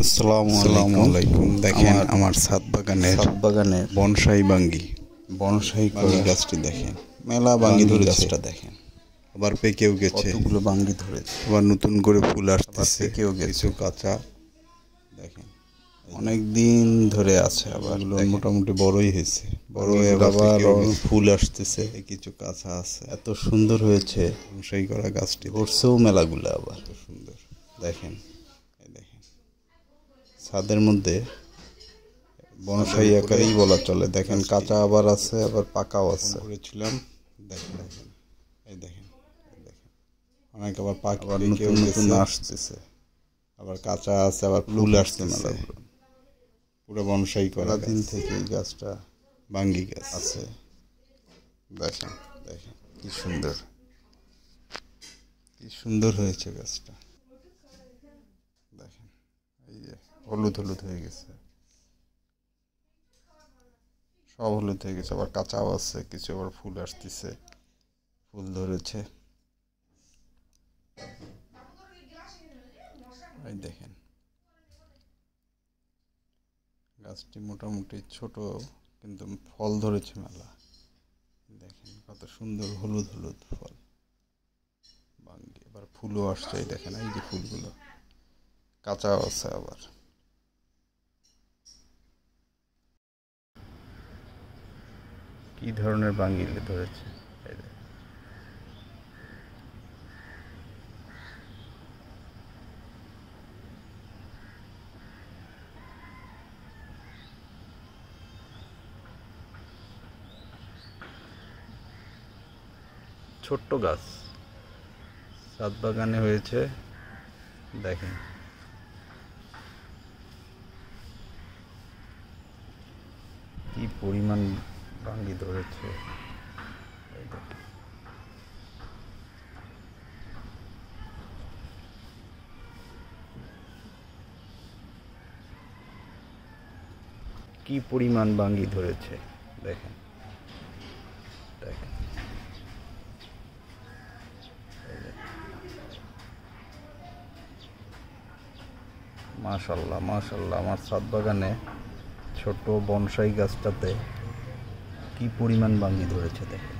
আসসালামু আলাইকুম। দেখেন আমার ছাদ বাগানে বনসাই বাঙ্গি গাছটি দেখেন, মেলা বাঙ্গি ধরে গাছটা দেখেন, আবার পেকেও গেছে, কতগুলো বাঙ্গি ধরেছে, আবার নতুন করে ফুল আসতেছে, পেকেও গেছে, কাঁচা দেখেন অনেক দিন ধরে আছে, আবার মোটামুটি বড়ই হয়েছে, বড় হয়ে আবার ফুল আসতেছে, কিছু কাঁচা আছে, এত সুন্দর হয়েছে বনসাই করা গাছটি, ধরছেও মেলাগুলো, আবার এত সুন্দর দেখেন। ছাদের মধ্যে বনসাই আকারেই বলা চলে, দেখেন কাঁচা আবার আছে, আবার পাকাও আছে, করেছিলাম দেখেন এই দেখেন অনেক, আবার পাকা, আবার নতুন নতুন আসতেছে, আবার কাঁচা আছে, আবার ফুল আসছে মেলাগুলো, পুরো বনসাই করা দিন থেকে এই গাছটা বাঙ্গি গাছ আছে। দেখেন কি সুন্দর হয়েছে গাছটা, দেখেন এই যে হলুদ হয়ে গেছে, সব হলুদ হয়ে গেছে, আবার কাঁচাও আছে কিছু, আবার ফুল আসতেছে, ফুল ধরেছে, এই দেখেন গাছটি মোটামুটি ছোট, কিন্তু ফল ধরেছে মেলা, দেখেন কত সুন্দর হলুদ ফল বাঙ্গি, আবার ফুলও আসছে, দেখেন এই যে ফুলগুলো কাঁচাও আছে, আবার কি ধরনের বাঙ্গি ধরেছে, ছোট্ট গাছ ছাদ বাগানে হয়েছে, দেখেন কি পরিমাণ বাঙ্গি ধরেছে, কি পরিমাণ বাঙ্গি ধরেছে, দেখেন মাশাআল্লাহ আমার ছাদ বাগানে ছোট বনসাই গাছটাতে কি পরিমাণ বাঙ্গি ধরেছে, দেখেন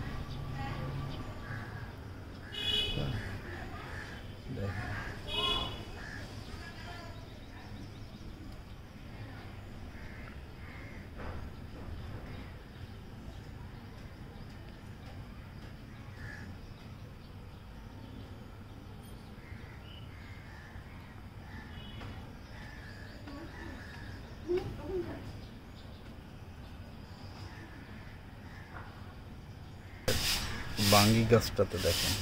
বাঙ্গি গাছটাতে দেখেন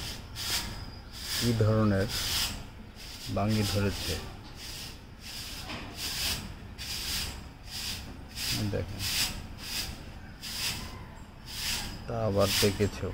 কি ধরনের বাঙ্গি ধরেছে, দেখেন তা আবার পেকেছেও।